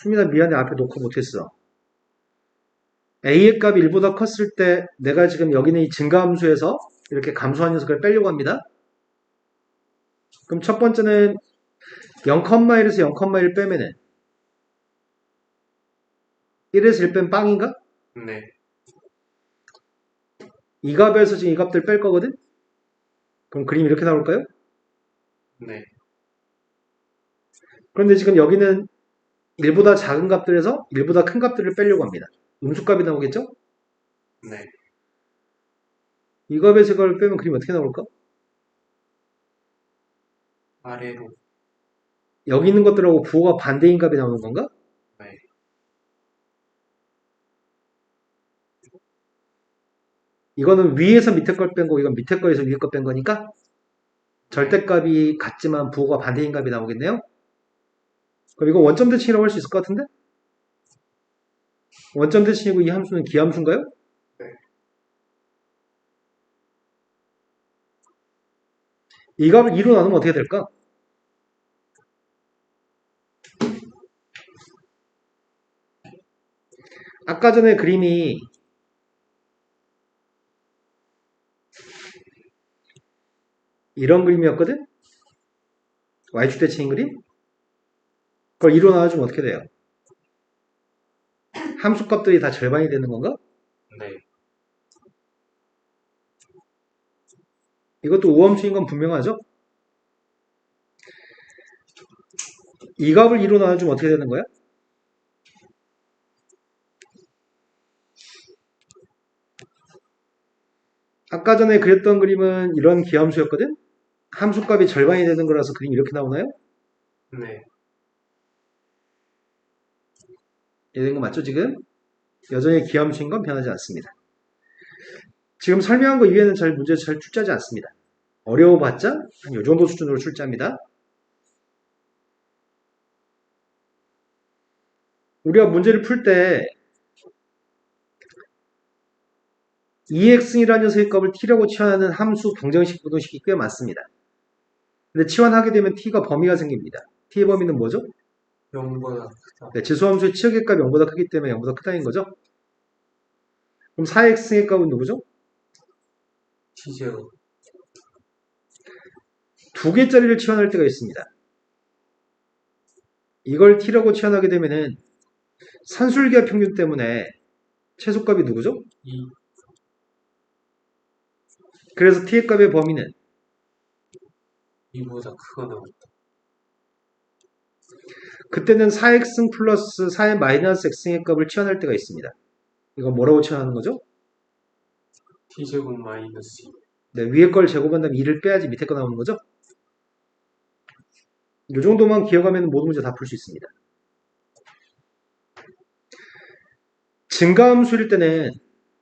수민아 미안해 앞에 녹화 못했어. a의 값이 1보다 컸을 때 내가 지금 여기 있는 이 증가함수에서 이렇게 감소한 녀석을 빼려고 합니다. 그럼 첫 번째는 0,1에서 0,1 빼면은 1에서 1 빼면 빵인가? 네. 이 값에서 지금 이 값들 뺄 거거든? 그럼 그림이 이렇게 나올까요? 네. 그런데 지금 여기는 1보다 작은 값들에서 1보다 큰 값들을 빼려고 합니다. 음수값이 나오겠죠? 네. 이 값에서 이걸 빼면 그림이 어떻게 나올까? 아래로. 여기 있는 것들하고 부호가 반대인 값이 나오는 건가? 네. 이거는 위에서 밑에 걸 뺀 거고 이건 밑에 거에서 위에 거 뺀 거니까 절대값이 같지만 부호가 반대인 값이 나오겠네요. 그럼 이거 원점 대칭이라고 할 수 있을 것 같은데? 원점 대칭이고 이 함수는 기함수인가요? 네. 이 값을 2로 나누면 어떻게 될까? 아까 전에 그림이 이런 그림이었거든? y축 대칭인 그림? 그걸 2로 나눠주면 어떻게 돼요? 함수 값들이 다 절반이 되는 건가? 네. 이것도 우함수인 건 분명하죠? 이 값을 2로 나눠주면 어떻게 되는 거야? 아까 전에 그렸던 그림은 이런 기함수였거든? 함수값이 절반이 되는 거라서 그림이 이렇게 나오나요? 네. 이해된 거 맞죠 지금? 여전히 기함수인 건 변하지 않습니다. 지금 설명한 거 이외에는 잘 문제 잘 출제하지 않습니다. 어려워봤자 한 요 정도 수준으로 출제합니다. 우리가 문제를 풀 때 2x이라는 녀석의 값을 t라고 치환하는 함수 방정식 부등식이 꽤 많습니다. 근데 치환하게 되면 t가 범위가 생깁니다. t의 범위는 뭐죠? 0보다 크다. 네, 지수함수의 치역의 값이 0보다 크기 때문에 0보다 크다인 거죠? 그럼 4x의 값은 누구죠? t제곱. 두 개짜리를 치환할 때가 있습니다. 이걸 t라고 치환하게 되면은 산술기하 평균 때문에 최소값이 누구죠? 2. 그래서 t의 값의 범위는 2보다 크거나 같다. 그때는 4x 플러스 4의 마이너스 x의 값을 치환할 때가 있습니다. 이건 뭐라고 치환하는 거죠? t제곱 마이너스 2. 네, 위에 걸 제곱한 다음에 2를 빼야지 밑에 거 나오는 거죠? 이 정도만 기억하면 모든 문제 다 풀 수 있습니다. 증가함수일 때는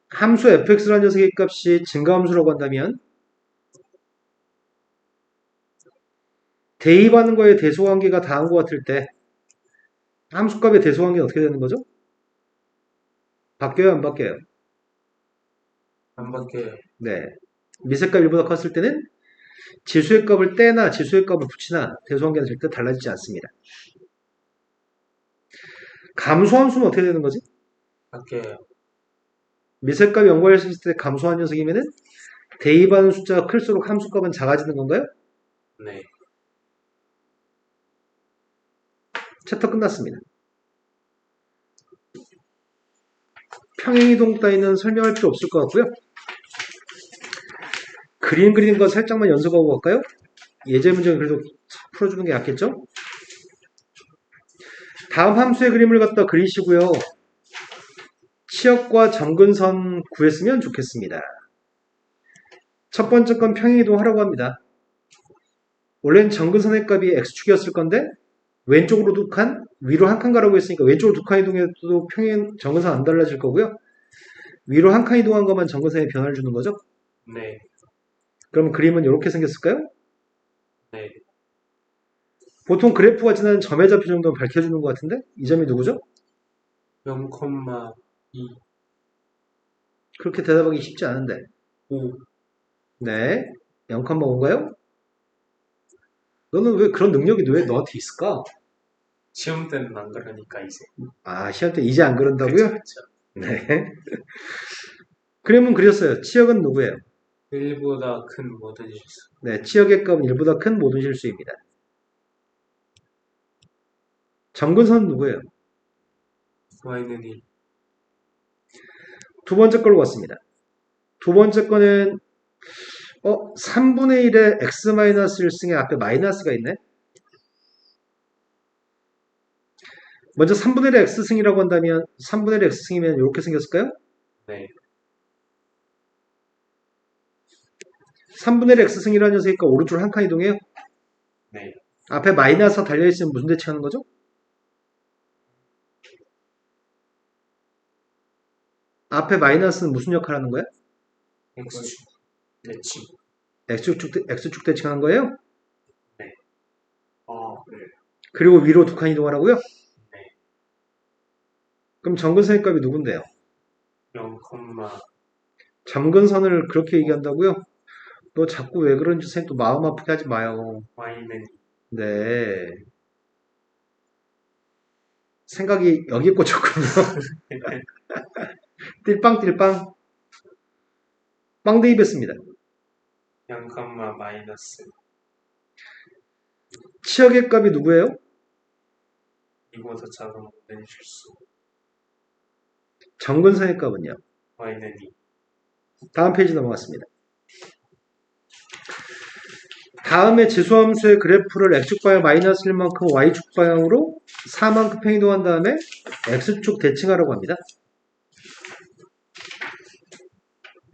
함수 fx라는 녀석의 값이 증가함수라고 한다면 대입하는 거에 대소관계가 다한 것 같을 때 함수값의 대소관계는 어떻게 되는 거죠? 바뀌어요? 안 바뀌어요? 안 바뀌어요. 네. 미세값 1보다 컸을 때는 지수의 값을 떼나 지수의 값을 붙이나 대소관계는 절대 달라지지 않습니다. 감소함수는 어떻게 되는 거지? 바뀌어요. 미세값이 연구할 수 있을 때 감소한 녀석이면은 대입하는 숫자가 클수록 함수값은 작아지는 건가요? 네. 챕터 끝났습니다. 평행이동 따위는 설명할 필요 없을 것 같고요. 그림 그리는 거 살짝만 연습하고 갈까요? 예제 문제는 그래도 풀어주는 게 낫겠죠? 다음 함수의 그림을 갖다 그리시고요. 치역과 점근선 구했으면 좋겠습니다. 첫 번째 건 평행이동 하라고 합니다. 원래는 점근선의 값이 x축이었을 건데 왼쪽으로 두 칸, 위로 한 칸 가라고 했으니까 왼쪽으로 두 칸 이동해도 평행 점근선 안 달라질 거고요. 위로 한 칸 이동한 것만 점근선에 변화를 주는 거죠. 네. 그럼 그림은 이렇게 생겼을까요? 네. 보통 그래프가 지나는 점의 좌표 정도는 밝혀주는 것 같은데 이 점이 누구죠? 0,2. 그렇게 대답하기 쉽지 않은데 5. 네, 0,5인가요? 너는 왜 그런 능력이 왜 너한테 있을까? 시험 때는 안 그러니까 이제. 아, 시험 때 이제 안 그런다고요? 그쵸. 네. 그림은 그렸어요. 치역은 누구예요? 1보다 큰 모든 실수. 네, 치역의 값은 1보다 큰 모든 실수입니다. 점근선은 누구예요? y는 1. 두 번째 걸로 왔습니다. 두 번째 거는 3분의 1의 x-1승에 앞에 마이너스가 있네. 먼저 3분의 1의 x승이라고 한다면 3분의 1의 x승이면 이렇게 생겼을까요? 네. 3분의 1의 x승이라는 녀석이니까 오른쪽으로 한 칸 이동해요. 네. 앞에 마이너스가 달려있으면 무슨 대칭하는 거죠? 앞에 마이너스는 무슨 역할 하는 거야? x축 대칭. x축 대칭하는 거예요? 네. 네. 그리고 위로 두 칸 이동하라고요? 네. 그럼 점근선의 값이 누군데요? 0, 점근선을 그렇게 얘기한다고요? 너 자꾸 왜 그런지 선생님 또 마음 아프게 하지 마요. y는 네. 생각이 여기에 꽂혔군요. 띨빵띨빵. 빵대입 했습니다. 0, 마이너스. 치역의 값이 누구예요? 이보다 작은 모든 실수. 점근선의 값은요? y는 2. 다음 페이지 넘어갔습니다. 다음에 지수함수의 그래프를 x축 방향 마이너스 1만큼 y축 방향으로 4만큼 행동한 다음에 x축 대칭하라고 합니다.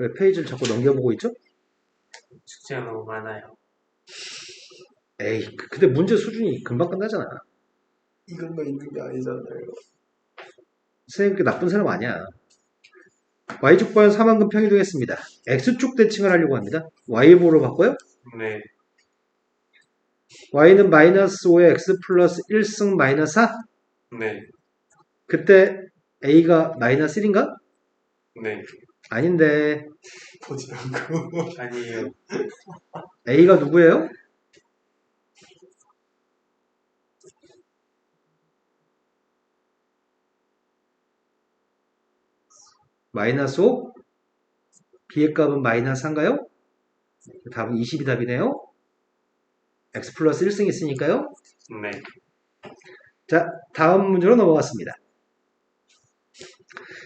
왜 페이지를 자꾸 넘겨보고 있죠? 숙제가 너무 많아요. 에이, 근데 문제 수준이 금방 끝나잖아. 이것만 있는 게 아니잖아요. 선생님 그렇게 나쁜 사람 아니야. y축 방향 4만큼 평이동했습니다. x축 대칭을 하려고 합니다. y보로 바꿔요? 네. y는 마이너스 5에 x 플러스 1승 마이너스 4? 네. 그때 a가 마이너스 1인가? 네. 아닌데 보지 않고. 아니에요. a가 누구예요? 마이너스 5? b의 값은 마이너스 4인가요? 답은 20이 답이네요. x 플러스 1승이 있으니까요. 네. 자, 다음 문제로 넘어갔습니다.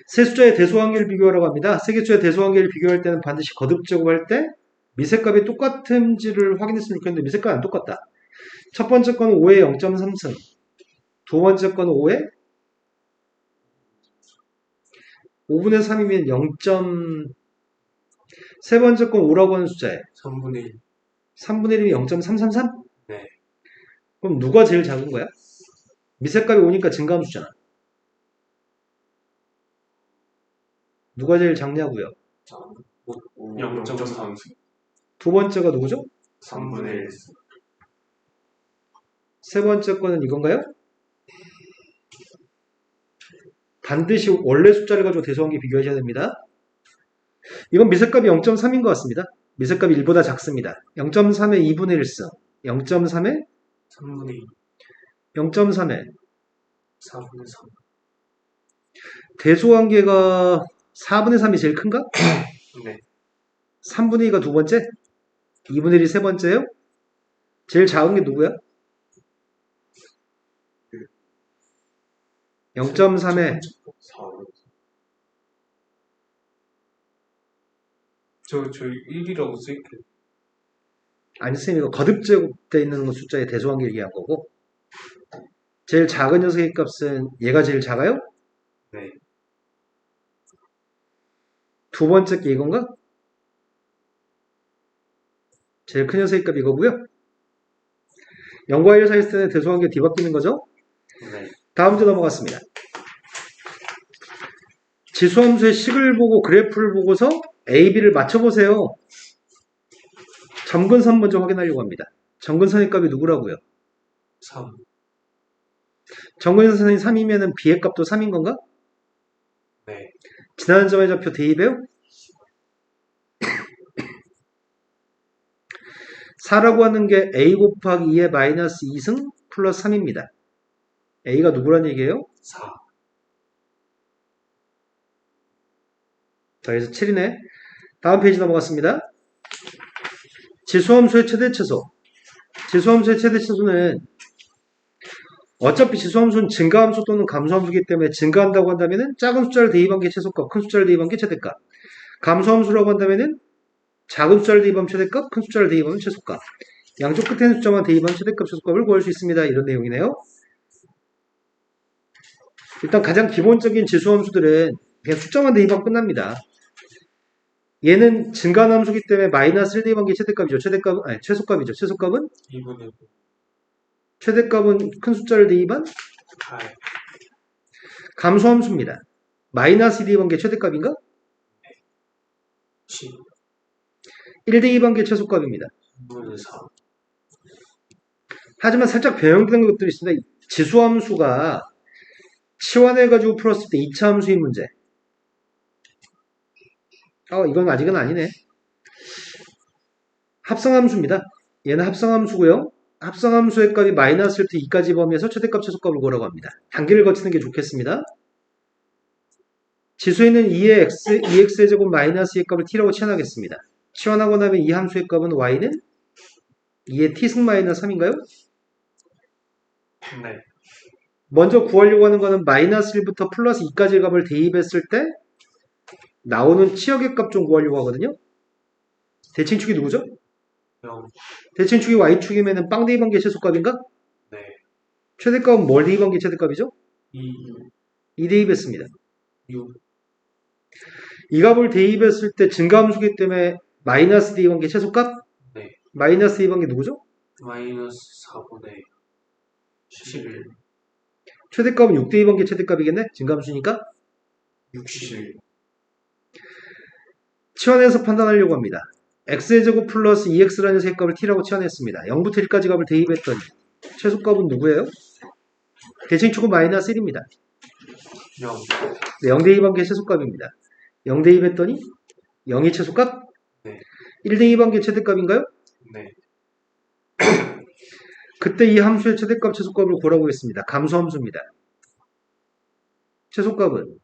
세 숫자의 대소관계를 비교하라고 합니다. 세 개수의 대소관계를 비교할 때는 반드시 거듭 제곱할 때 미세값이 똑같은지를 확인했으면 좋겠는데 미세값이 안 똑같다. 첫 번째 거는 5에 0.3승, 두 번째 거는 5에 5분의 3이면 0. 세 번째 건 5라고 하는 숫자에 3분의 1. 3분의 1이면 0.333? 네. 그럼 누가 제일 작은 거야? 미세값이 5니까 증가함수잖아. 누가 제일 작냐고요? 0.3. 두 번째가 누구죠? 3분의 1. 세 번째 거는 이건가요? 반드시 원래 숫자를 가지고 대소관계 비교하셔야 됩니다. 이건 미세값이 0.3인 것 같습니다. 미세값이 1보다 작습니다. 0.3의 2분의 1승, 0.3의 3분의 2. 0.3의 4분의 3. 대소관계가 4분의 3이 제일 큰가? 네. 3분의 2가 두 번째? 2분의 1이 세 번째예요? 제일 작은 게 누구야? 0.3에 4. 저 1이라고 쓸게요. 아니 선생님 이거 거듭 제곱되어 있는 숫자의 대소관계 얘기한 거고 제일 작은 녀석의 값은 얘가 제일 작아요? 네. 두 번째 게 이건가? 제일 큰 녀석의 값 이거고요. 0과 1 사이 때는 대소관계 뒤바뀌는 거죠? 네. 다음 문제 넘어갔습니다. 지수함수의 식을 보고 그래프를 보고서 A, B를 맞춰보세요. 점근선 먼저 확인하려고 합니다. 점근선의 값이 누구라고요? 3. 점근선이 3이면 B의 값도 3인 건가? 네. 지나는 점의 좌표 대입해요? 4라고 하는 게 A 곱하기 2의 마이너스 2승 플러스 3입니다. A가 누구란 얘기예요? 4. 자, 그래서 7이네. 다음 페이지 넘어갔습니다. 지수함수의 최대치수. 지수함수의 최대치수는 어차피 지수함수는 증가함수 또는 감소함수이기 때문에 증가한다고 한다면은 작은 숫자를 대입한 게 최소값, 큰 숫자를 대입한 게 최대값. 감소함수라고 한다면은 작은 숫자를 대입하면 최대값, 큰 숫자를 대입하면 최소값. 양쪽 끝에 있는 숫자만 대입하면 최대값, 최소값을 구할 수 있습니다. 이런 내용이네요. 일단 가장 기본적인 지수함수들은 그냥 숫자만 대입하면 끝납니다. 얘는 증가한 함수기 때문에 마이너스를 대입한 게 최대값이죠. 아니, 최소값이죠. 최소값은 2분의 9. 최대값은 큰 숫자를 대입한 8. 감소함수입니다. 마이너스 대입한 게 최대값인가? 10. 1 대입한 게 최소값입니다. 2분의 4. 하지만 살짝 변형되는 것들이 있습니다. 지수함수가 치환해가지고 풀었을 때 2차 함수인 문제. 이건 아직은 아니네. 합성함수입니다. 얘는 합성함수고요. 합성함수의 값이 마이너스부터 2까지 범위에서 최대값, 최소값을 구하라고 합니다. 단계를 거치는 게 좋겠습니다. 지수에는 2의 x, 2x의 제곱 마이너스 2의 값을 t라고 치환하겠습니다. 치환하고 나면 이 함수의 값은 y는 2의 t승 마이너스 3인가요? 네. 먼저 구하려고 하는 거는 마이너스 1부터 플러스 2까지의 값을 대입했을 때 나오는 치역의 값 좀 구하려고 하거든요. 대칭축이 누구죠? 0. 대칭축이 y축이면 빵 대입한 게 최소값인가? 네. 최대값은 뭘 대입한 게 최대값이죠? 2. 2 대입했습니다. 6. 이 값을 대입했을 때 증가함수기 때문에 마이너스 대입한 게 최소값? 네. 마이너스 대입한 게 누구죠? 마이너스 4분의 11. 최대값은 6 대입한 게 최대값이겠네? 증가함수니까? 60. 치환해서 판단하려고 합니다. x의 제곱 플러스 2x라는 세 값을 t라고 치환했습니다. 0부터 1까지 값을 대입했더니 최소값은 누구예요? 대칭축은 마이너스 1입니다. 0. 네, 0 대입한 게 최소값입니다. 0 대입했더니 0이 최소값? 네. 1 대입한 게 최대값인가요? 네. 그때 이 함수의 최대값, 최소값을 구하라고 했습니다. 감소함수입니다. 최소값은?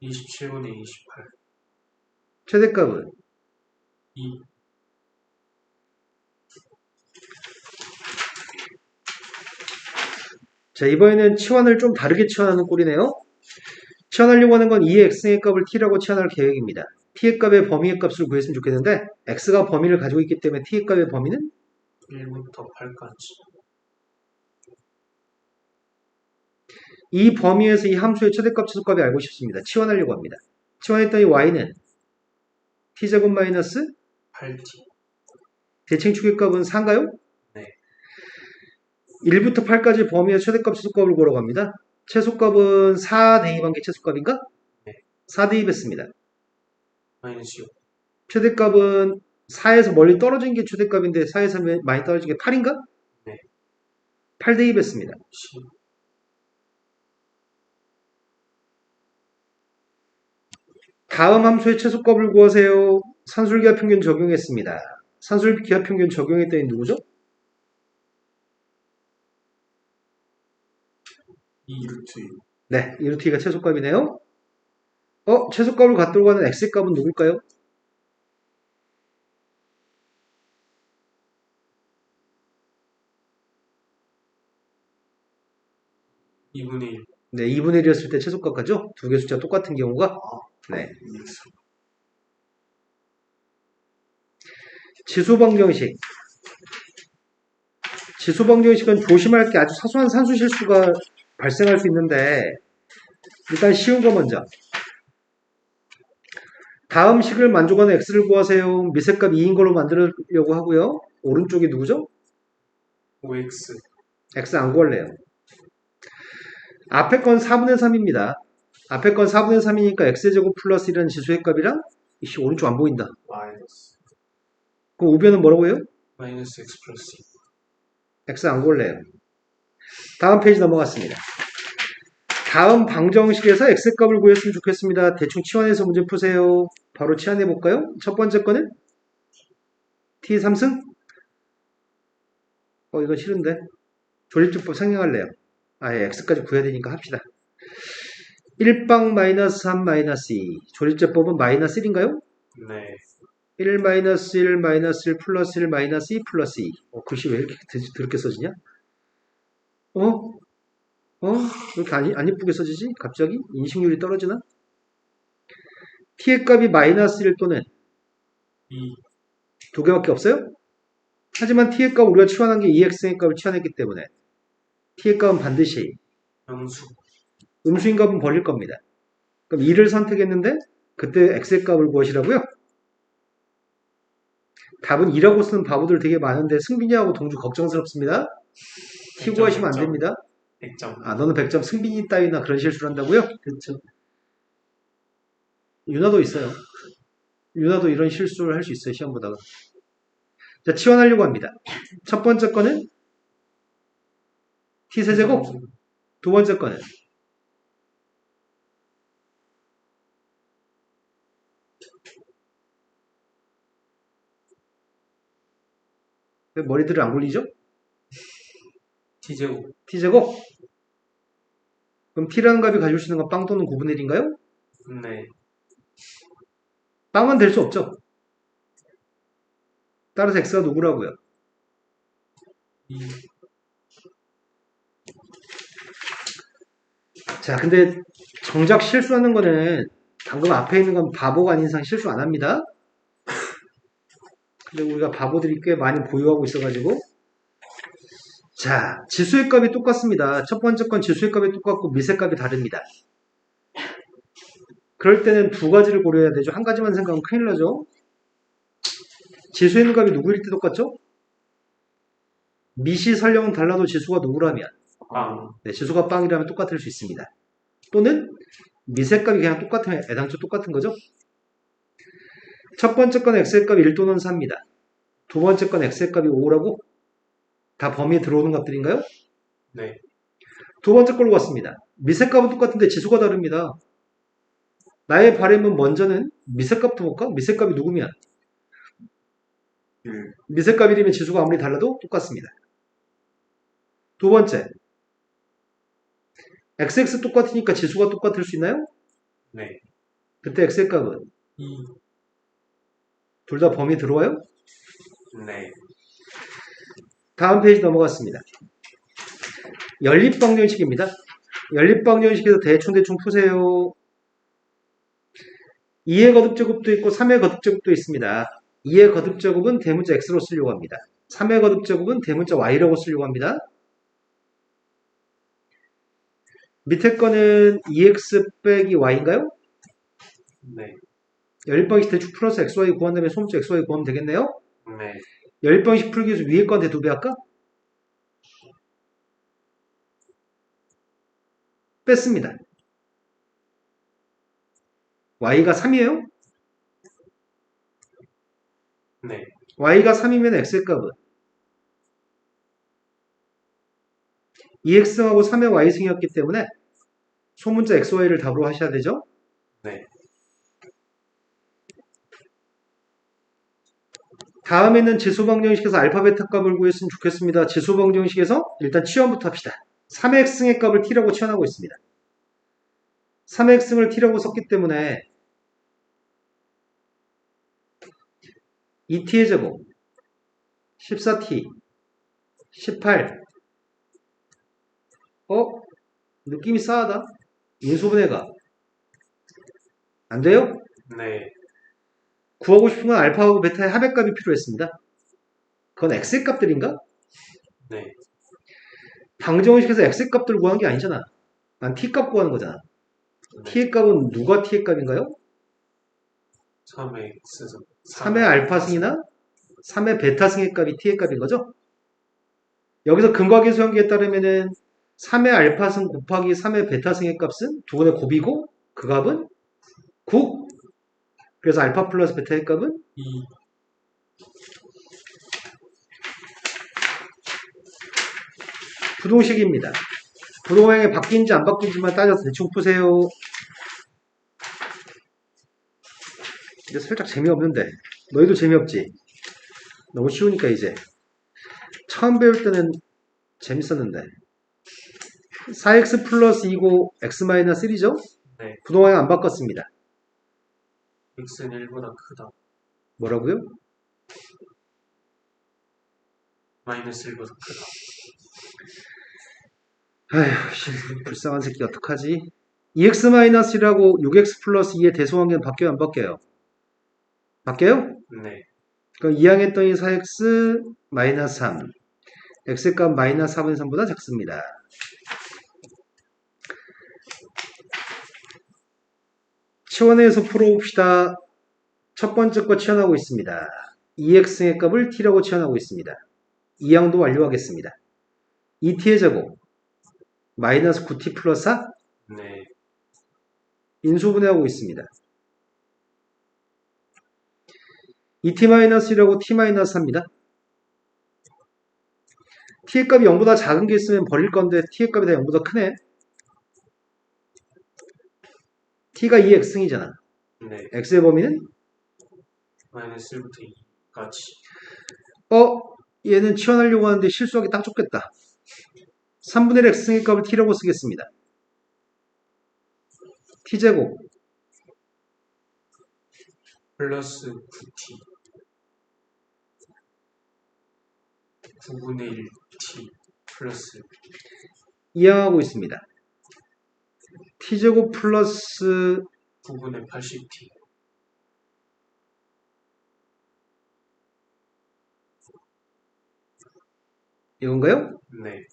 27분의 28. 최대값은? 2. 자, 이번에는 치환을 좀 다르게 치환하는 꼴이네요. 치환하려고 하는 건 2의 x의 값을 t라고 치환할 계획입니다. t의 값의 범위의 값을 구했으면 좋겠는데 x가 범위를 가지고 있기 때문에 t의 값의 범위는 1부터 8까지. 이 범위에서 이 함수의 최대값, 최소값이 알고 싶습니다. 치환하려고 합니다. 치환했더니 y는 t제곱 마이너스 8t. 대칭축의 값은 4인가요? 네. 1부터 8까지 범위의 최대값, 최소값을 구하러 갑니다. 최소값은 4 대입한 게 최소값인가? 네. 4 대입했습니다. 마이너스 6. 최대값은 4에서 멀리 떨어진 게 최대값인데 4에서 많이 떨어진 게 8인가? 네. 8 대입했습니다. 10. 다음 함수의 최소값을 구하세요. 산술기하 평균 적용했습니다. 산술기하 평균 적용했더니 누구죠? 2루트. 네, 2루트가 최소값이네요. 최소값을 갖도록 하는 x값은 누굴까요? 2분의 1. 네, 2분의 1이었을 때 최소값 가죠? 두 개 숫자 똑같은 경우가. 네. 지수방정식. 지수방정식은 조심할 게 아주 사소한 산수 실수가 발생할 수 있는데 일단 쉬운 거 먼저. 다음 식을 만족하는 x를 구하세요. 미세값 2인 걸로 만들려고 하고요. 오른쪽이 누구죠? 5x. x 안 구할래요. 앞에 건 4분의 3입니다. 앞에 건 4분의 3이니까 x제곱 플러스 1이라는 지수의 값이랑 이씨 오른쪽 안 보인다. 마이너스. 그럼 우변은 뭐라고 해요? 마이너스 x 플러스 2. x 안 구할래요. 다음 페이지 넘어갔습니다. 다음 방정식에서 x값을 구했으면 좋겠습니다. 대충 치환해서 문제 푸세요. 바로 치환해 볼까요? 첫 번째 거는 t 3승? 이거 싫은데. 조립주법 생략할래요. 아예 x까지 구해야 되니까 합시다. 1방 마이너스 3 마이너스 2. 조립제법은 마이너스 1인가요? 네. 1 마이너스 1 마이너스 1 플러스 1 마이너스 2 플러스 2. 글씨 왜 이렇게 더럽게 써지냐? 어? 왜 이렇게 안 이쁘게 써지지? 갑자기? 인식률이 떨어지나? t의 값이 마이너스 1 또는 2. 두 개밖에 없어요? 하지만 t의 값 우리가 치환한 게 2x의 값을 치환했기 때문에 t의 값은 반드시 영수. 음수인 값은 버릴 겁니다. 그럼 2를 선택했는데 그때 x의 값을 구하시라고요? 답은 2라고 쓰는 바보들 되게 많은데 승빈이하고 동주 걱정스럽습니다. t 구하시면 안 100점. 됩니다. 100점. 아, 너는 100점, 승빈이 따위나 그런 실수를 한다고요? 그렇죠. 유나도 있어요. 유나도 이런 실수를 할 수 있어요, 시험 보다가. 자, 치환하려고 합니다. 첫 번째 거는 t세제곱, 두 번째 거는 왜 머리들을 안 굴리죠? t제곱. t제곱. 그럼 t라는 값이 가질 수 있는 건 빵 또는 9분의 1인가요? 네. 빵은 될 수 없죠. 따라서 x가 누구라고요? 2. 자, 근데 정작 실수하는 거는 방금 앞에 있는 건 바보가 아닌 이상 실수 안 합니다. 근데 우리가 바보들이 꽤 많이 보유하고 있어가지고. 자, 지수의 값이 똑같습니다. 첫 번째 건 지수의 값이 똑같고 미세 값이 다릅니다. 그럴 때는 두 가지를 고려해야 되죠. 한 가지만 생각하면 큰일 나죠. 지수에 있는 값이 누구일 때 똑같죠? 미시 설령은 달라도 지수가 누구라면 빵. 네, 지수가 빵이라면 똑같을 수 있습니다. 또는 미세 값이 그냥 똑같으면 애당초 똑같은 거죠. 첫 번째 건 x의 값이 1 또는 4입니다. 두 번째 건 x의 값이 5라고? 다 범위에 들어오는 값들인가요? 네. 두 번째 걸로 갔습니다. 미세 값은 똑같은데 지수가 다릅니다. 나의 바람은 먼저는 미세 값부터 볼까? 미세 값이 누구면? 1. 미세 값이 되면 지수가 아무리 달라도 똑같습니다. 두 번째, xx 똑같으니까 지수가 똑같을 수 있나요? 네. 그때 x의 값은 2. 둘 다 범위에 들어와요? 네. 다음 페이지 넘어갔습니다. 연립방정식입니다. 연립방정식에서 대충 푸세요. 2의 거듭제곱도 있고 3의 거듭제곱도 있습니다. 2의 거듭제곱은 대문자 x로 쓰려고 합니다. 3의 거듭제곱은 대문자 y라고 쓰려고 합니다. 밑에 거는 2x 빼기 y인가요? 네. 연립방식 대충 풀어서 xy 구한 다음에 소문자 xy 구하면 되겠네요? 네. 연립방식 풀기 위해서 위에 건 대두배 할까? 뺐습니다. y가 3이에요? 네. y가 3이면 x의 값은 2x하고 3의 y승이었기 때문에 소문자 xy를 답으로 하셔야 되죠? 네. 다음에는 지수방정식에서 알파 베타 값을 구했으면 좋겠습니다. 지수방정식에서 일단 치환부터 합시다. 3의 x승의 값을 t라고 치환하고 있습니다. 3의 x승을 t라고 썼기 때문에 2t의 제곱 14t 18 느낌이 싸하다. 인수분해가 안 돼요? 네. 구하고 싶은 건 알파하고 베타의 합의값이 필요했습니다. 그건 x의 값들인가? 네. 방정식에서 x의 값들을 구한 게 아니잖아. 난 t값 구하는 거잖아. t의 값은 누가 t의 값인가요? 3의 x. 3의 알파승이나 3의 베타승의 값이 t의 값인 거죠? 여기서 근과계수 관계에 따르면은 3의 알파승 곱하기 3의 베타승의 값은 두 번의 곱이고 그 값은 9. 그래서 알파 플러스 베타의 값은 2. 부동식입니다. 부동항이 바뀐지 안 바뀐지만 따져서 대충 푸세요. 이제 살짝 재미없는데 너희도 재미없지? 너무 쉬우니까 이제 처음 배울 때는 재밌었는데 4x 플러스 2고 x 마이너스 1이죠? 네. 부동항이 안 바꿨습니다. x는 1보다 크다. 뭐라고요? 마이너스 1보다 크다. 아휴, 씨, 불쌍한 새끼 어떡하지? 2x 마이너스 1하고 6x 플러스 2의 대소관계는 바뀌어요, 안 바뀌어요? 바뀌어요? 네. 그럼 2항 했더니 4x 마이너스 3. x의 값 마이너스 4분의 3보다 작습니다. 치원에서 풀어봅시다. 첫 번째 거 치환하고 있습니다. 2x의 값을 t라고 치환하고 있습니다. 2항도 완료하겠습니다. 2t의 제곱 마이너스 9t 플러스 4 네. 인수분해하고 있습니다. 2t-1하고 t-4입니다. t의 값이 0보다 작은 게 있으면 버릴 건데 t의 값이 다 0보다 크네. t가 2x승이잖아. 네. x의 범위는 마이너스 1부터 2까지. 얘는 치환하려고 하는데 실수하기 딱 좋겠다. 3분의 1 x승의 값을 t라고 쓰겠습니다. t제곱 플러스 9t. 9분의 1t. 플러스. 이항하고 있습니다. t제곱 플러스 9분의 80t. 이건가요? 네.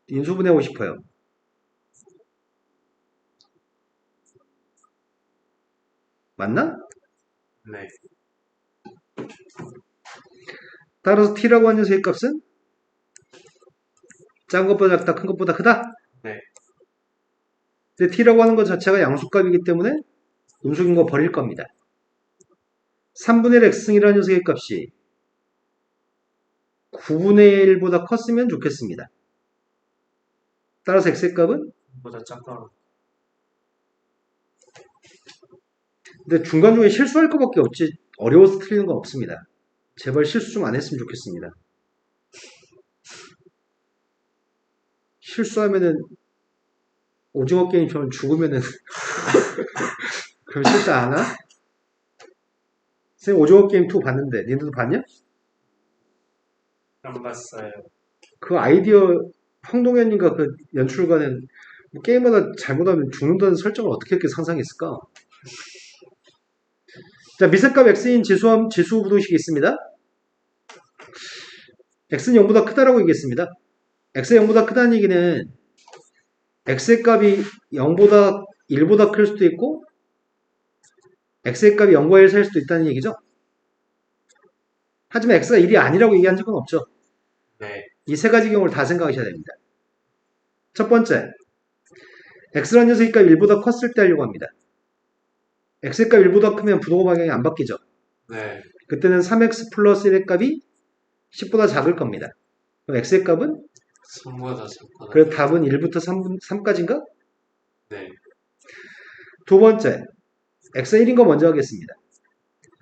인수분해하고 싶어요. 맞나? 네. 따라서 t라고 하는 녀석의 값은 작은 것보다 작다, 큰 것보다 크다? 네. 근데 t라고 하는 것 자체가 양수값이기 때문에 음수인 거 버릴 겁니다. 3분의 1 x승이라는 녀석의 값이 9분의 1보다 컸으면 좋겠습니다. 따라서 x의 값은? 보다 작다. 근데 중간중간에 실수할 것밖에 없지 어려워서 틀리는 건 없습니다. 제발 실수 좀 안 했으면 좋겠습니다. 실수하면은 오징어 게임처럼 죽으면은 그럼 실수 안 하나? 선생님 오징어 게임 2 봤는데 니들도 봤냐? 안 봤어요. 그 아이디어 황동현인가 그 연출가는 뭐 게임마다 잘못하면 죽는다는 설정을 어떻게 이렇게 상상했을까? 자, 미세값 x인 지수 부등식이 있습니다. x는 0보다 크다라고 얘기했습니다. x가 0보다 크다는 얘기는 x의 값이 0보다 1보다 클 수도 있고 x의 값이 0과 1 사이일 수도 있다는 얘기죠. 하지만 x가 1이 아니라고 얘기한 적은 없죠. 네. 이 세 가지 경우를 다 생각하셔야 됩니다. 첫 번째, x라는 녀석의 값이 1보다 컸을 때 하려고 합니다. x의 값이 1보다 크면 부동호 방향이 안 바뀌죠. 네. 그때는 3x 플러스 1의 값이 10보다 작을 겁니다. 그럼 x의 값은? 3보다 작거나. 그래서 답은 1부터 3까지인가? 네. 두 번째, x가 1인 거 먼저 하겠습니다.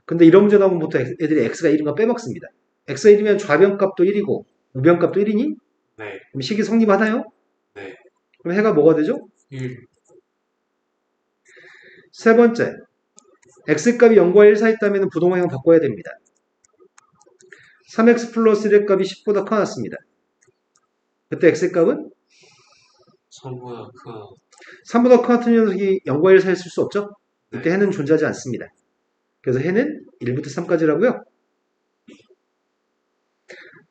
근데 이런 문제 나오면 보통 애들이 x가 1인 거 빼먹습니다. x가 1이면 좌변값도 1이고 우변값도 1이니? 네. 그럼 식이 성립하나요? 네. 그럼 해가 뭐가 되죠? 1. 세 번째, x값이 0과 1 사이 있다면 부동항을 바꿔야 됩니다. 3x 플러스 1의 값이 10보다 커놨습니다. 그때 x값은? 3보다 크다. 3보다 커났던 녀석이 0과 1 사이 있을 수 없죠? 이때 네. 해는 존재하지 않습니다. 그래서 해는 1부터 3까지라고요.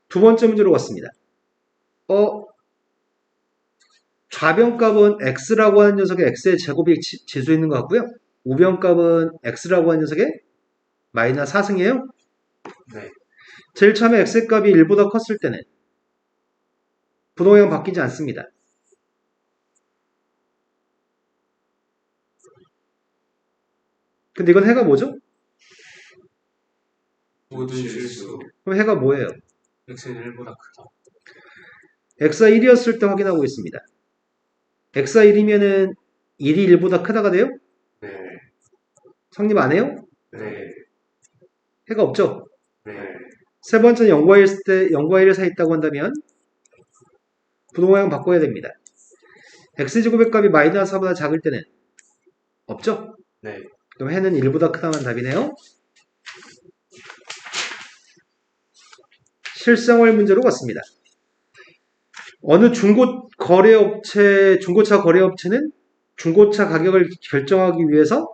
두 번째 문제로 갔습니다. 좌변값은 x라고 하는 녀석의 x의 제곱이 지수에 있는 것 같고요. 우변값은 x라고 하는 녀석의 마이너스 4승이에요. 네. 제일 처음에 x의 값이 1보다 컸을 때는 부동항 바뀌지 않습니다. 근데 이건 해가 뭐죠? 모든 실수. 그럼 해가 뭐예요? x는 1보다 크다. x가 1이었을 때 확인하고 있습니다. x가 1이면은 1이 1보다 크다가 돼요? 네. 성립 안 해요? 네. 해가 없죠? 네. 세 번째는 0과 1 있을 때 0과 1 사이 있다고 한다면 부동항 바꿔야 됩니다. x제곱의 값이 마이너스 4보다 작을 때는 없죠? 네. 그럼 해는 1보다 크다는 답이네요. 실생활 문제로 갔습니다. 어느 중고차 거래업체는 중고차 가격을 결정하기 위해서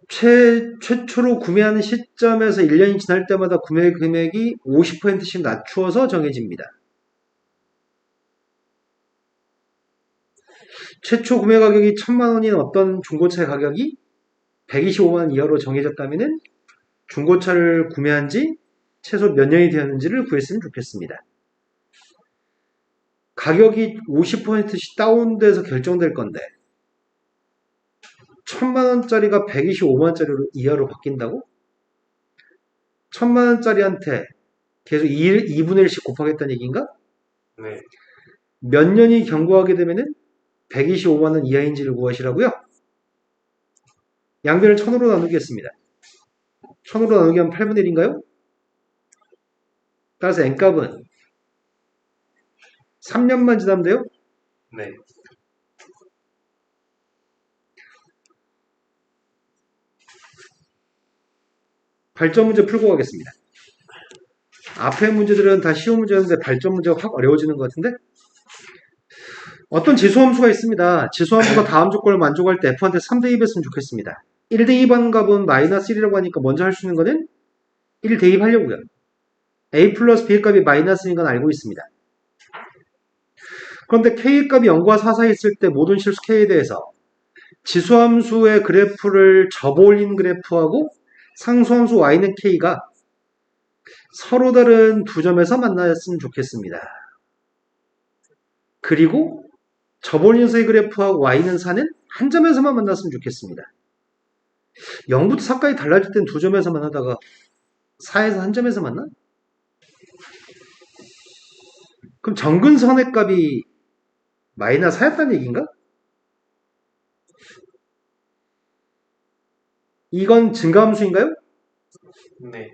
최초로 구매하는 시점에서 1년이 지날 때마다 구매 금액이 50%씩 낮추어서 정해집니다. 최초 구매 가격이 1000만 원인 어떤 중고차의 가격이 125만 원 이하로 정해졌다면 중고차를 구매한 지 최소 몇 년이 되었는지를 구했으면 좋겠습니다. 가격이 50%씩 다운돼서 결정될 건데 1000만 원짜리가 125만 원짜리로 이하로 바뀐다고? 1000만 원짜리한테 계속 2분의 1씩 곱하겠다는 얘기인가? 네. 몇 년이 경과하게 되면은 125만 원 이하인지를 구하시라고요? 양변을 1000으로 나누겠습니다. 1000으로 나누기 하면 8분의 1인가요? 따라서 n값은 3년만 지나면 돼요? 네. 발전 문제 풀고 가겠습니다. 앞에 문제들은 다 쉬운 문제였는데 발전 문제가 확 어려워지는 것 같은데? 어떤 지수함수가 있습니다. 지수함수가 다음 조건을 만족할 때 f한테 3 대입했으면 좋겠습니다. 1 대입한 값은 마이너스 1이라고 하니까 먼저 할 수 있는 거는 1 대입하려고요. a 플러스 b의 값이 마이너스인 건 알고 있습니다. 그런데 k의 값이 0과 4 사이에 있을 때 모든 실수 k에 대해서 지수함수의 그래프를 접어올린 그래프하고 상수함수 y는 k가 서로 다른 두 점에서 만났으면 좋겠습니다. 그리고 접어올린서의 그래프하고 y는 4는 한 점에서만 만났으면 좋겠습니다. 0부터 4까지 달라질 땐 두 점에서 만나다가 4에서 한 점에서 만나? 그럼 정근선의 값이 마이너스 4였다는 얘기인가? 이건 증가함수인가요? 네.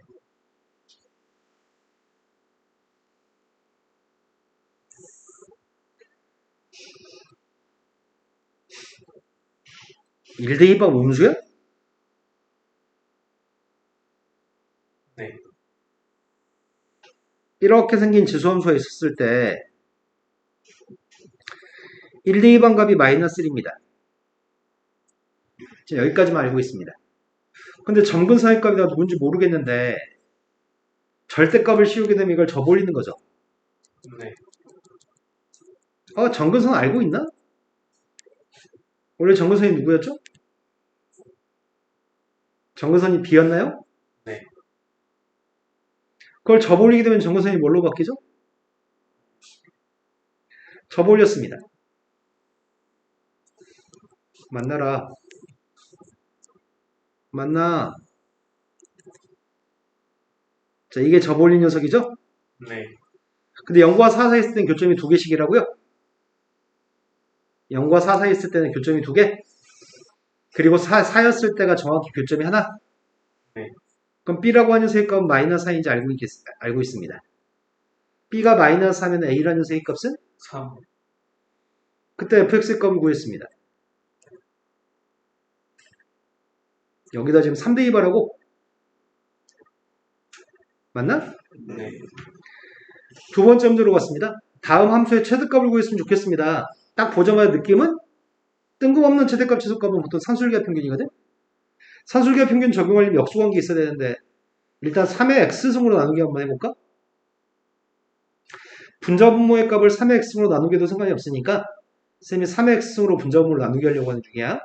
일 대입하면 음수야? 네. 이렇게 생긴 지수함수가 있었을 때 1 대입한 값이 마이너스 1입니다. 여기까지만 알고 있습니다. 근데 점근선의 값이 다 누군지 모르겠는데 절대값을 씌우게 되면 이걸 접어올리는 거죠. 네. 정근선 알고 있나? 원래 정근선이 누구였죠? 정근선이 B였나요? 네. 그걸 접어올리게 되면 정근선이 뭘로 바뀌죠? 접어올렸습니다. 만나라. 만나. 자, 이게 접어올린 녀석이죠? 네. 근데 0과 4 사이 있을 때는 교점이 2개씩이라고요? 0과 4 사이 있을 때는 교점이 2개? 그리고 4였을 때가 정확히 교점이 하나? 네. 그럼 B라고 하는 녀석의 값은 마이너스 4인지 알고 있습니다. B가 마이너스 4면 A라는 녀석의 값은? 3. 그때 fx의 값을 구했습니다. 여기다 지금 3 대입하라고? 맞나? 네. 두 번째 문제로 갔습니다. 다음 함수의 최대값을 구했으면 좋겠습니다. 딱 보자마자 느낌은 뜬금없는 최대값, 최소값은 보통 산술기하 평균이거든? 산술기하 평균 적용하려면 역수관계 있어야 되는데 일단 3의 x승으로 나누기 한번 해볼까? 분자분모의 값을 3의 x승으로 나누기도 상관이 없으니까 쌤이 3의 x승으로 분자분모를 나누기 하려고 하는 중이야.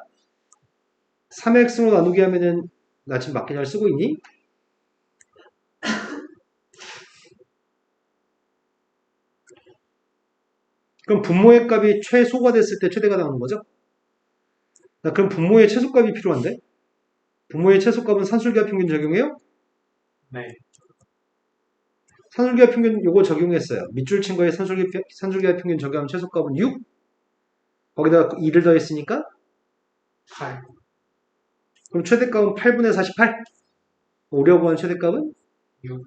3의 x승으로 나누기 하면은 나 지금 맞게 잘 쓰고 있니? 그럼 분모의 값이 최소가 됐을 때 최대가 나오는 거죠? 나 그럼 분모의 최소값이 필요한데? 분모의 최소값은 산술기하 평균 적용해요? 네. 산술기하 평균 요거 적용했어요. 밑줄 친 거에 산술기하 평균 적용하면 최소값은 6? 거기다 2를 더했으니까 8. 그럼 최대값은 8분의 48? 오려고 하는 최대값은? 6.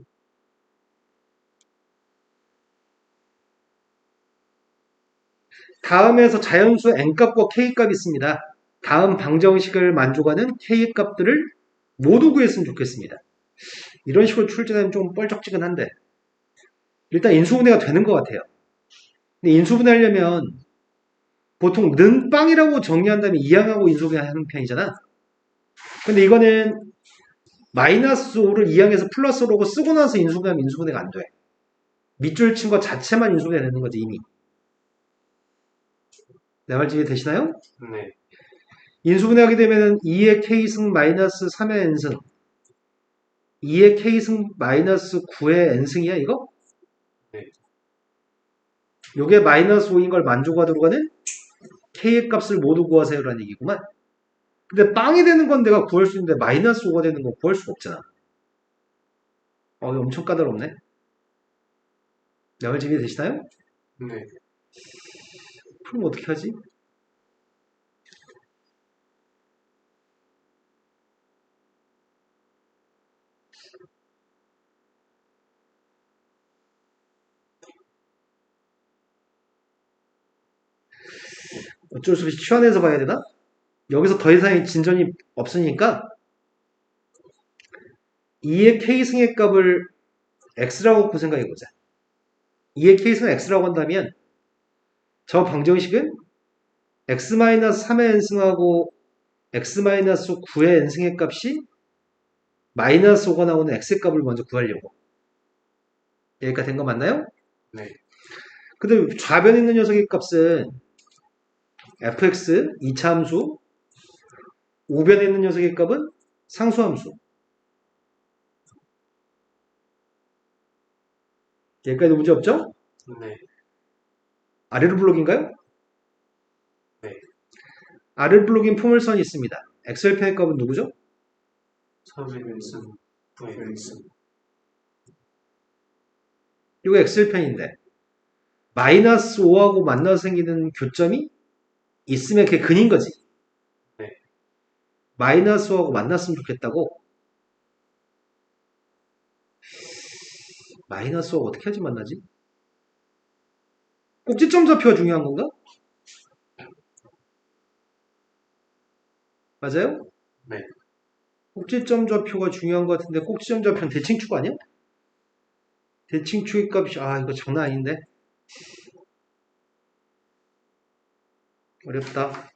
다음에서 자연수 n값과 k값이 있습니다. 다음 방정식을 만족하는 k값들을 모두 구했으면 좋겠습니다. 이런 식으로 출제하면 좀 뻘쩍지근한데 일단 인수분해가 되는 것 같아요. 근데 인수분해하려면 보통 는 빵이라고 정리한 다음에 이항하고 인수분해하는 편이잖아. 근데 이거는 마이너스 5를 이항해서 플러스 5라고 쓰고 나서 인수분해하면 인수분해가 안 돼. 밑줄 친 것 자체만 인수분해가 되는 거지 이미. 내 말 이해되시나요? 네. 인수분해하게 되면 2의 k승 마이너스 3의 n승 2의 k승 마이너스 9의 n승이야 이거? 네. 요게 마이너스 5인 걸 만족하도록 하는 k의 값을 모두 구하세요라는 얘기구만. 근데 빵이 되는 건 내가 구할 수 있는데 마이너스 5가 되는 건 구할 수가 없잖아. 이거 엄청 까다롭네. 내 말 이해되시나요? 네. 그럼 어떻게 하지? 어쩔 수 없이 치환해서 봐야 되나? 여기서 더 이상의 진전이 없으니까 2의 k승의 값을 x라고 생각해보자. 2의 k승을 x라고 한다면 저 방정식은 x-3의 n승하고 x-9의 n승의 값이 마이너스 5가 나오는 x의 값을 먼저 구하려고. 여기까지 된 거 맞나요? 네. 근데 좌변에 있는 녀석의 값은 fx 2차 함수, 우변에 있는 녀석의 값은 상수함수. 여기까지도 문제 없죠? 네. 아래로 블록인가요? 네. 아래로 블록인 포물선이 있습니다. x절편의 값은 누구죠? 3n승 9n승. 이거 x절편인데 마이너스 5하고 만나서 생기는 교점이 있으면 그게 근인 거지. 네. 마이너스 5하고 만났으면 좋겠다고? 마이너스 5가 어떻게 하지 만나지? 꼭지점 좌표가 중요한 건가? 맞아요? 네. 꼭지점 좌표가 중요한 것 같은데 꼭지점 좌표는 대칭축 아니야? 대칭축의 값이 이거 장난 아닌데 어렵다.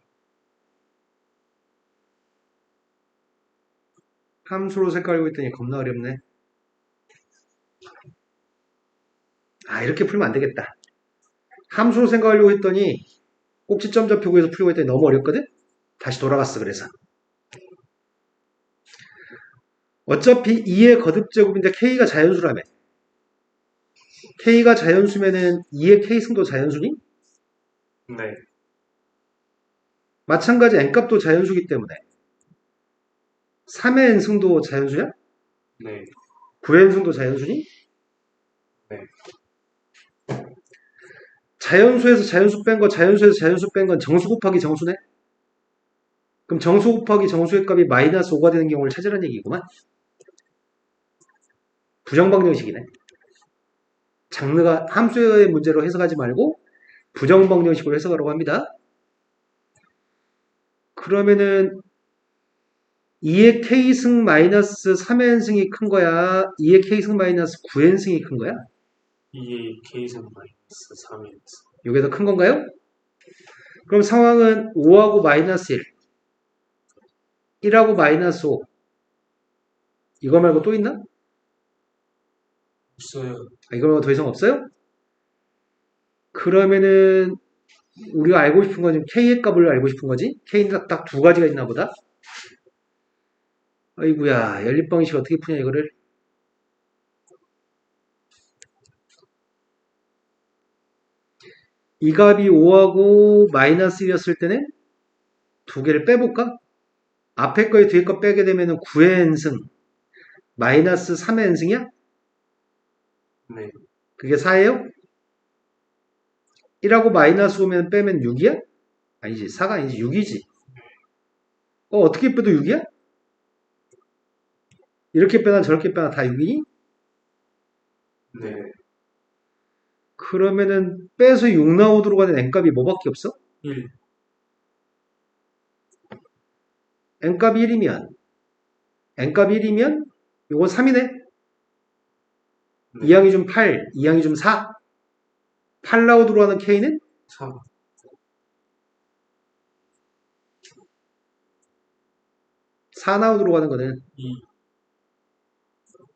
함수로 색깔고 있더니 겁나 어렵네. 이렇게 풀면 안 되겠다. 함수로 생각하려고 했더니 꼭지점 좌표 구해서 풀려고 했더니 너무 어렵거든? 다시 돌아갔어 그래서. 어차피 2의 거듭제곱인데 k가 자연수라며. k가 자연수면은 2의 k승도 자연수니? 네. 마찬가지 n값도 자연수기 때문에 3의 n승도 자연수냐? 네. 9의 n승도 자연수니? 네. 자연수에서 자연수 뺀 거, 자연수에서 자연수 뺀 건 정수 곱하기 정수네? 그럼 정수 곱하기 정수의 값이 마이너스 5가 되는 경우를 찾으라는 얘기구만. 부정방정식이네. 장르가 함수의 문제로 해석하지 말고 부정방정식으로 해석하라고 합니다. 그러면은 2의 k승 마이너스 3의 n승이 큰 거야? 2의 k승 마이너스 9의 n승이 큰 거야? 2의 k승 마이너스 3n승. 이게 더 큰 건가요? 그럼 상황은 5하고 마이너스 1, 1하고 마이너스 5. 이거 말고 또 있나? 없어요. 이거 말고 더 이상 없어요? 그러면은 우리가 알고 싶은 건 k의 값을 알고 싶은 거지? k는 딱 두 가지가 있나 보다. 아이구야, 연립방식 어떻게 푸냐 이거를. 이 값이 5하고 마이너스 1이었을 때는 두 개를 빼볼까? 앞에 거에 뒤에 거 빼게 되면 9의 n승 마이너스 3의 n승이야? 네. 그게 4예요? 1하고 마이너스 5면 빼면 6이야? 아니지, 4가 아니지, 6이지. 어떻게 빼도 6이야? 이렇게 빼나 저렇게 빼나 다 6이니? 네. 그러면은 빼서 6 나오도록 하는 n값이 뭐밖에 없어? 1. n값이 1이면 요거 3이네. 네. 2항이 좀 8, 2항이 좀 4. 8 나오도록 하는 k는 3. 4 나오도록 하는 거는 2.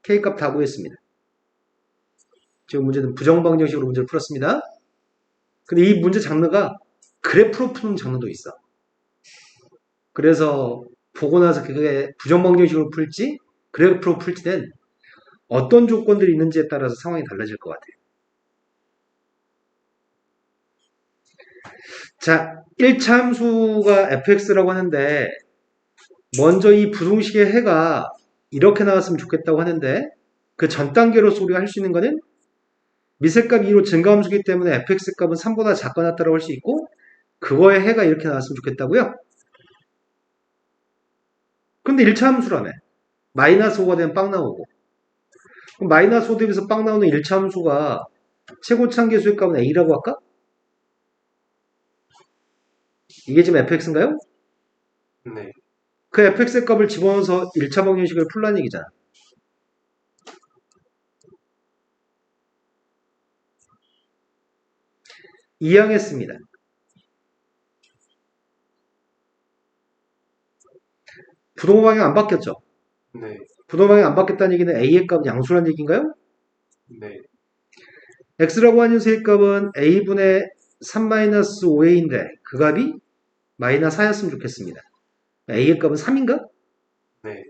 k값 다 구했습니다. 지금 문제는 부정방정식으로 문제를 풀었습니다. 근데 이 문제 장르가 그래프로 푸는 장르도 있어. 그래서 보고 나서 그게 부정방정식으로 풀지 그래프로 풀지는 어떤 조건들이 있는지에 따라서 상황이 달라질 것 같아요. 자, 1차 함수가 fx라고 하는데 먼저 이 부등식의 해가 이렇게 나왔으면 좋겠다고 하는데 그 전 단계로서 우리가 할 수 있는 거는 미세값 2로 증가함수기 때문에 fx값은 3보다 작거나 같다고 할 수 있고 그거의 해가 이렇게 나왔으면 좋겠다고요. 근데 1차 함수라며 마이너스 5가 되면 빵 나오고 그럼 마이너스 5 대비해서 빵 나오는 1차 함수가 최고차항계수의 값은 a라고 할까? 이게 지금 fx인가요? 네. 그 fx의 값을 집어넣어서 1차 방정식을 풀라는 얘기잖아. 이항했습니다. 부동호 방향 안 바뀌었죠? 네. 부동호 방향 안 바뀌었다는 얘기는 a의 값은 양수라는 얘기인가요? 네. x라고 하는 수의 값은 a분의 3-5a인데 그 값이 마이너스 4였으면 좋겠습니다. a의 값은 3인가? 네.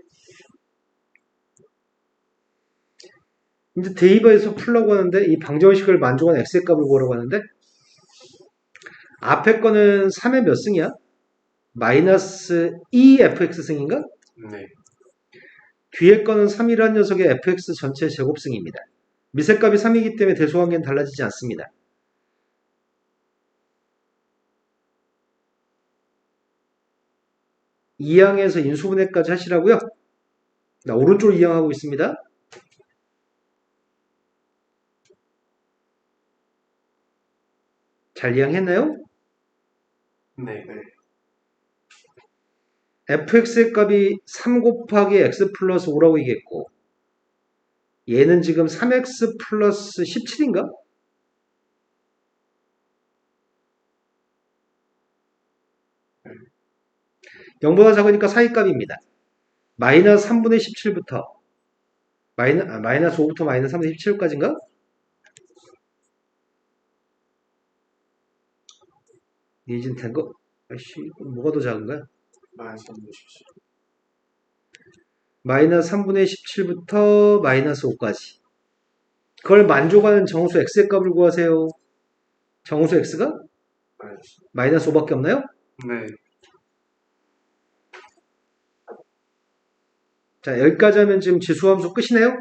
이제 대입에서 풀려고 하는데 이 방정식을 만족하는 x의 값을 구하려고 하는데 앞에 거는 3의 몇 승이야? 마이너스 2fx 승인가? 네. 뒤에 거는 3이라는 녀석의 fx 전체 제곱승입니다. 미세값이 3이기 때문에 대소관계는 달라지지 않습니다. 이항에서 인수분해까지 하시라고요? 나 오른쪽으로 이항하고 있습니다. 잘 이항했나요? 네. fx의 값이 3 곱하기 x 플러스 5라고 얘기했고 얘는 지금 3x 플러스 17인가? (0보다) 작으니까 사이값입니다. 마이너스 3분의 17부터 마이너스 5부터 마이너스 3분의 17까지인가? 이게 지금 된 거? 아이씨, 뭐가 더 작은 거야? 마이너스 317. 마이너스 3분의 17부터 마이너스 5까지. 그걸 만족하는 정수 x의 값을 구하세요. 정수 x가 마이너스. 마이너스 5밖에 없나요? 네. 자, 여기까지 하면 지금 지수함수 끝이네요.